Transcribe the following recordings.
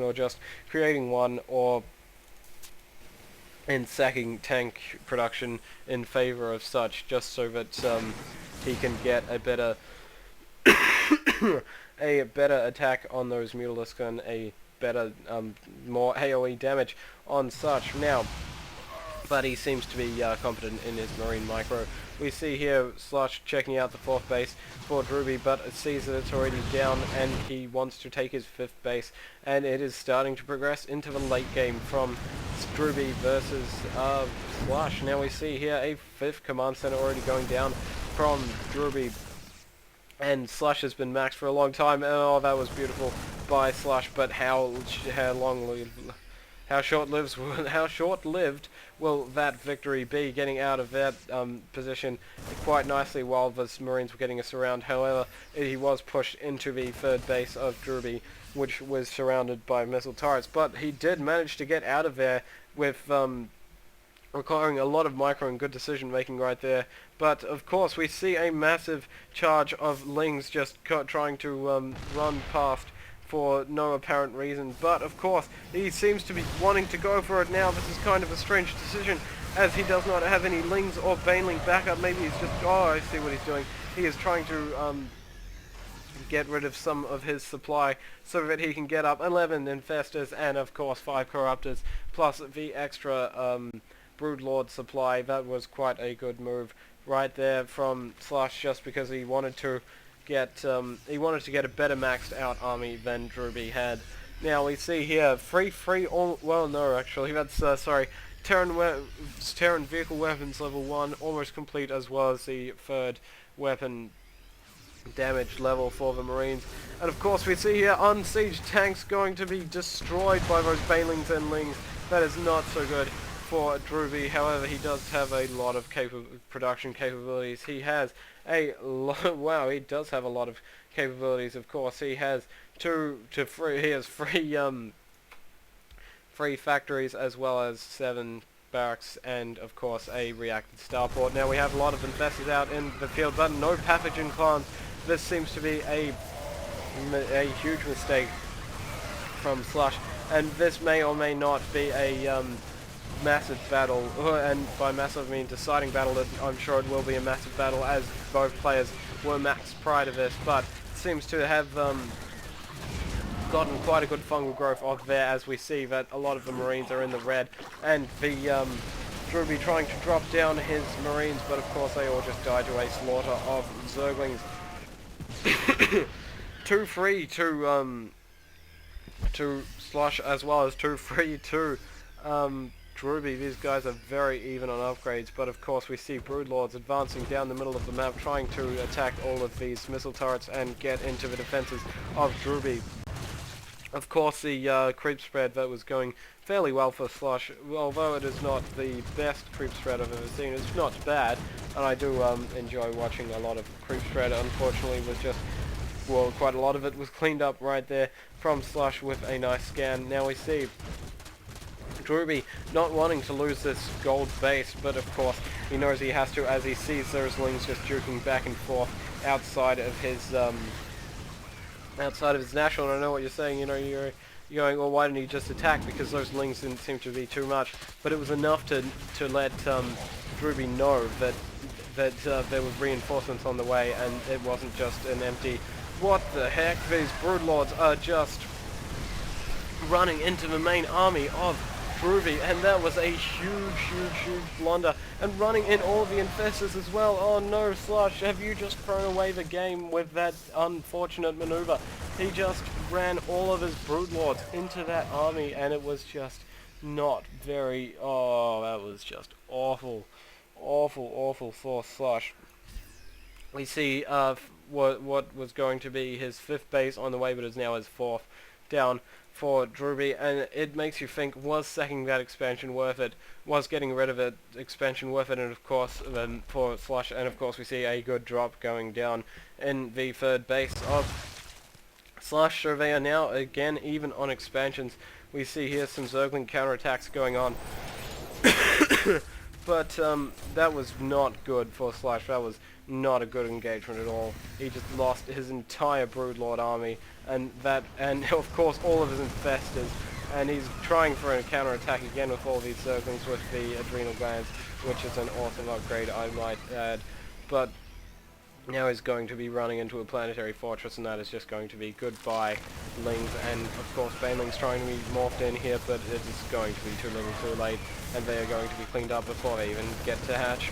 or just creating one, or in sacking tank production in favor of such, just so that he can get a better a better attack on those Mutalisks and a better more AoE damage on such. Now, but he seems to be competent in his Marine Micro. We see here Slush checking out the 4th base for Drewbie, but it sees that it's already down and he wants to take his 5th base, and it is starting to progress into the late game from Drewbie versus Slush. Now we see here a 5th command center already going down from Drewbie, and Slush has been maxed for a long time, and oh, that was beautiful by Slush, but how short-lived will that victory be, getting out of that position quite nicely while the Marines were getting us around. However, he was pushed into the 3rd base of Drewbie, which was surrounded by missile turrets, but he did manage to get out of there with requiring a lot of micro and good decision making right there. But of course we see a massive charge of Lings just trying to run past for no apparent reason, but of course he seems to be wanting to go for it now. This is kind of a strange decision, as he does not have any Lings or Baneling backup. Maybe he's just, oh, I see what he's doing. He is trying to get rid of some of his supply so that he can get up 11 Infestors and of course 5 Corruptors, plus the extra Broodlord supply. That was quite a good move right there from Slush, just because he wanted to get a better maxed out army than Drewbie had. Now we see here well no, actually that's sorry, Terran vehicle weapons level 1 almost complete, as well as the 3rd weapon damage level for the Marines. And of course we see here unsieged tanks going to be destroyed by those Banelings and Lings. That is not so good for Drewbie. However, he does have a lot of production capabilities. He has a wow, he does have a lot of capabilities. Of course, he has three factories, as well as 7 barracks, and of course a reacted starport. Now we have a lot of infestors out in the field, but no pathogen clans. This seems to be a huge mistake from Slush, and this may or may not be a massive battle, and by massive I mean deciding battle. I'm sure it will be a massive battle, as both players were maxed prior to this, but seems to have gotten quite a good fungal growth off there, as we see that a lot of the Marines are in the red, and the Drewbie trying to drop down his Marines, but of course they all just die to a slaughter of Zerglings. 2-3 to Slush, as well as 2-3 to Drewbie. These guys are very even on upgrades, but of course we see Broodlords advancing down the middle of the map, trying to attack all of these missile turrets and get into the defenses of Drewbie. Of course, the creep spread that was going fairly well for Slush, although it is not the best creep spread I've ever seen. It's not bad, and I do enjoy watching a lot of creep spread. Unfortunately, was just, well, quite a lot of it was cleaned up right there from Slush with a nice scan. Now we see Drewbie not wanting to lose this gold base, but of course he knows he has to, as he sees those Lings just juking back and forth outside of his national. And I know what you're saying, you know, you're going, well, why didn't he just attack? Because those Lings didn't seem to be too much. But it was enough to let Drewbie know that there was reinforcements on the way, and it wasn't just an empty, what the heck, these Broodlords are just running into the main army of Drewbie, and that was a huge blunder, and running in all the infestors as well. Oh no, Slush, have you just thrown away the game with that unfortunate maneuver? He just ran all of his Broodlords into that army, and it was just not very, oh, that was just awful for Slush. We see what was going to be his 5th base on the way, but is now his 4th down for Drewbie, and it makes you think, was sacking that expansion worth it? Was getting rid of it expansion worth it? And of course, then for Slush, and of course we see a good drop going down in the 3rd base of Slush. So they are now again even on expansions. We see here some Zergling counterattacks going on. But that was not good for Slush. That was not a good engagement at all. He just lost his entire Broodlord army, and of course all of his infestors, and he's trying for a counter-attack again with all these circlings with the adrenal glands, which is an awesome upgrade, I might add. But now he's going to be running into a planetary fortress, and that is just going to be goodbye Lings, and of course Baneling's trying to be morphed in here, but it is going to be too little too late, and they are going to be cleaned up before they even get to hatch.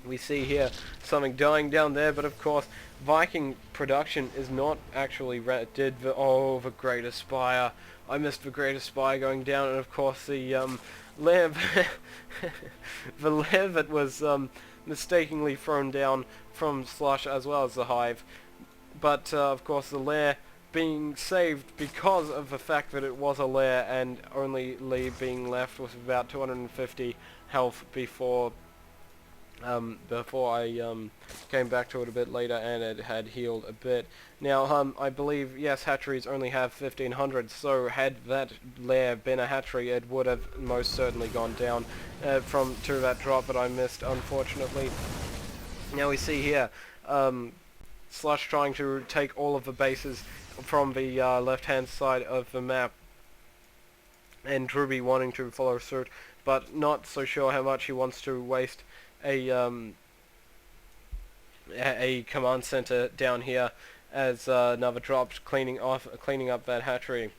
We see here something dying down there, but of course Viking production is not actually the Great Aspire. I missed the Great Aspire going down, and of course the lair the lair that was mistakenly thrown down from Slush, as well as the hive, but of course the lair being saved because of the fact that it was a lair, and only Lee being left with about 250 health before I came back to it a bit later, and it had healed a bit. Now, I believe, yes, hatcheries only have 1500, so had that lair been a hatchery, it would have most certainly gone down to that drop that I missed, unfortunately. Now we see here, Slush trying to take all of the bases from the left-hand side of the map, and Drewbie wanting to follow suit, but not so sure how much he wants to waste a command center down here as another drop cleaning up that hatchery.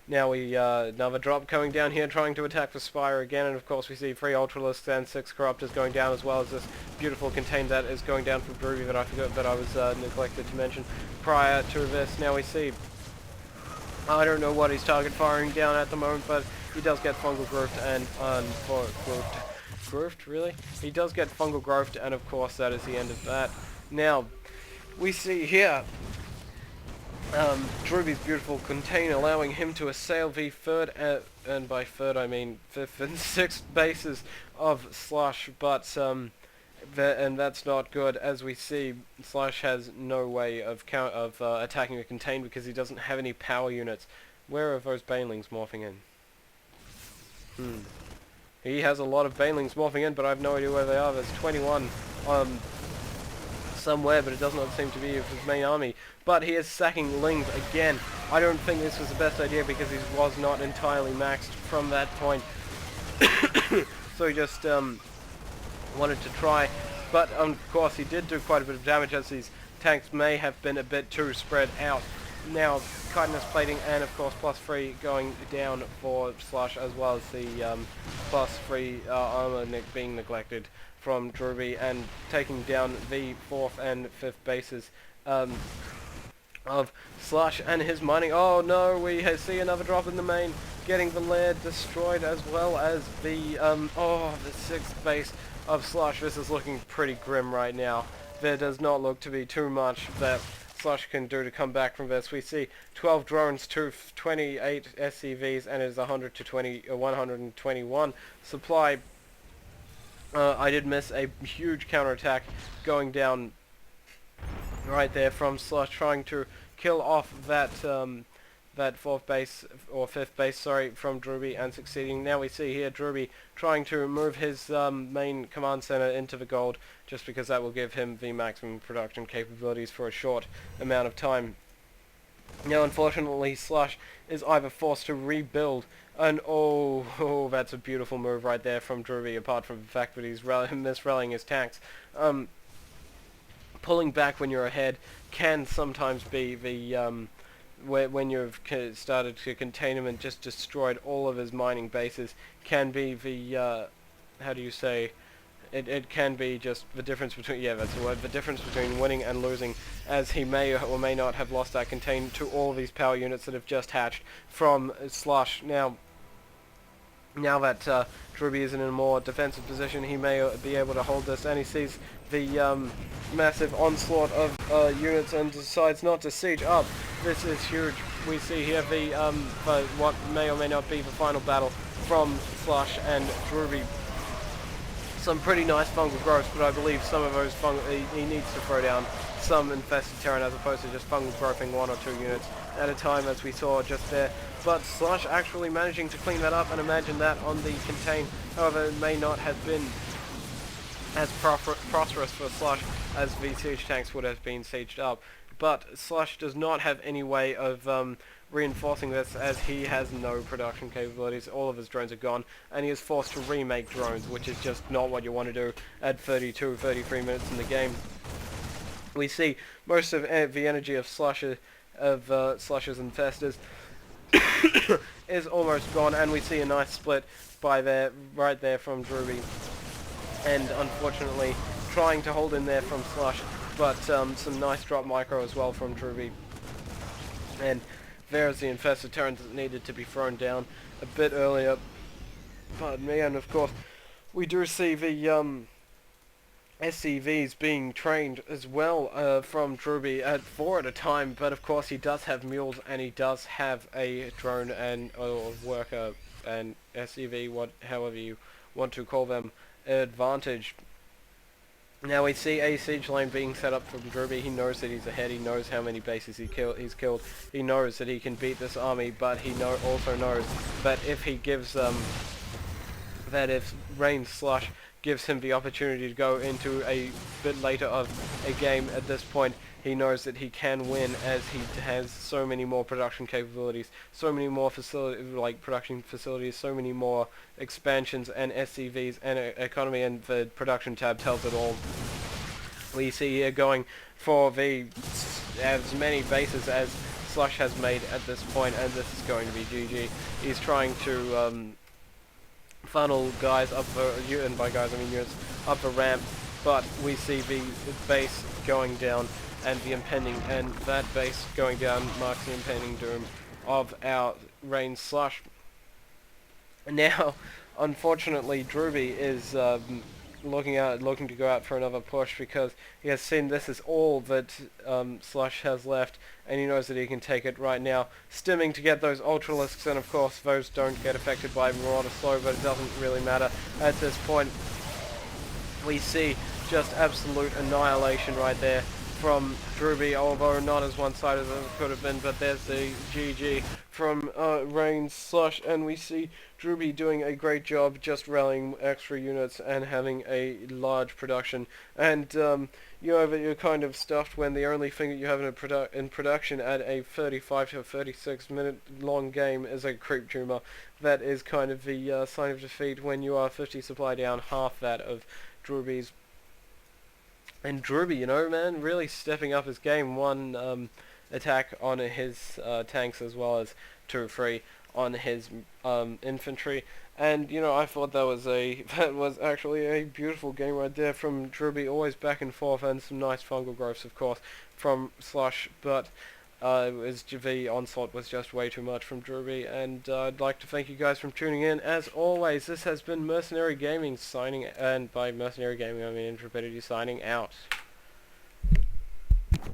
Now we another drop coming down here trying to attack the Spire again, and of course we see 3 Ultralisks and 6 Corruptors going down, as well as this beautiful contain that is going down from Drewbie that I forgot that I was neglected to mention prior to this. Now we see, I don't know what he's target firing down at the moment, but he does get fungal growth and growth, really? He does get fungal growth, and of course that is the end of that. Now, we see here Drewbie's beautiful contain allowing him to assail the third, and by third I mean 5th and 6th bases of Slush, but and that's not good, as we see Slush has no way of attacking the contain because he doesn't have any power units. Where are those Banelings morphing in? He has a lot of Banelings morphing in, but I have no idea where they are. There's 21 somewhere, but it does not seem to be of his main army. But he is sacking Lings again. I don't think this was the best idea because he was not entirely maxed from that point. So he just wanted to try. But of course he did do quite a bit of damage, as these tanks may have been a bit too spread out. Now, chitinous plating and of course +3 going down for Slush, as well as the +3 armor being neglected from Drewbie, and taking down the 4th and 5th bases of Slush and his mining. Oh no, we see another drop in the main, getting the lair destroyed, as well as the the 6th base of Slush. This is looking pretty grim right now. There does not look to be too much that Slush can do to come back from this. We see 12 drones to 28 SCVs, and it is 121 supply. I did miss a huge counterattack going down right there from Slush, trying to kill off that that 4th base, or 5th base, sorry, from Drewbie, and succeeding. Now we see here Drewbie trying to move his main command center into the gold, just because that will give him the maximum production capabilities for a short amount of time. Now unfortunately Slush is either forced to rebuild, and oh, that's a beautiful move right there from Drewbie, apart from the fact that he's misrallying his tanks. Pulling back when you're ahead can sometimes be the when you've started to contain him and just destroyed all of his mining bases, can be the how do you say, it can be just the difference between, yeah, that's the word, the difference between winning and losing, as he may or may not have lost that contain to all of these power units that have just hatched from Slush. Now that Drewbie is in a more defensive position, he may be able to hold this, and he sees the massive onslaught of units and decides not to siege up. This is huge. We see here the what may or may not be the final battle from Slush and Drewbie. Some pretty nice fungal growth, but I believe some of those he needs to throw down some infested terrain as opposed to just fungal growthing 1 or 2 units at a time, as we saw just there. But Slush actually managing to clean that up, and imagine that on the contain. However, it may not have been as prosperous for Slush as the siege tanks would have been sieged up. But Slush does not have any way of reinforcing this, as he has no production capabilities. All of his drones are gone, and he is forced to remake drones, which is just not what you want to do at 32, 33 minutes in the game. We see most of the energy of Slushes and Festers is almost gone, and we see a nice split right there from Drewbie, and unfortunately trying to hold in there from Slush, but some nice drop micro as well from Drewbie. And there's the infested Terran that needed to be thrown down a bit earlier. Pardon me, and of course we do see the SCVs being trained as well from Drewbie at 4 at a time, but of course he does have mules, and he does have a drone and or worker and SCV, however you want to call them, advantage. Now we see a siege lane being set up from Drewbie. He knows that he's ahead. He knows how many bases he's killed. He knows that he can beat this army, but he also knows that if he gives if Rain Slush gives him the opportunity to go into a bit later of a game at this point, he knows that he can win, as he has so many more production capabilities, so many more production facilities, so many more expansions and SCVs and economy, and the production tab tells it all. We see here going for as many bases as Slush has made at this point, and this is going to be GG. He's trying to funnel guys up and by guys I mean units, up the ramp, but we see the base going down, and that base going down marks the impending doom of our Rain Slush. Now, unfortunately, Drewbie is looking to go out for another push, because he has seen this is all that Slush has left, and he knows that he can take it right now. Stimming to get those Ultralisks, and of course those don't get affected by Marauder Slow, but it doesn't really matter at this point. We see just absolute annihilation right there from Drewbie, although not as one-sided as it could have been, but there's the GG from Rain Slush, and we see Drewbie doing a great job just rallying extra units and having a large production. And you're kind of stuffed when the only thing that you have in production at a 35 to 36 minute long game is a creep tumor. That is kind of the sign of defeat when you are 50 supply down, half that of Drewbie's. And Drewbie, you know, man, really stepping up his game. One attack on his tanks, as well as 2 or 3 on his infantry. And you know, I thought that was actually a beautiful game right there from Drewbie, always back and forth, and some nice fungal growths, of course, from Slush. But the onslaught was just way too much from Drewbie, and I'd like to thank you guys for tuning in. As always, this has been Mercenary Gaming signing, and by Mercenary Gaming I mean Intrepidity, signing out.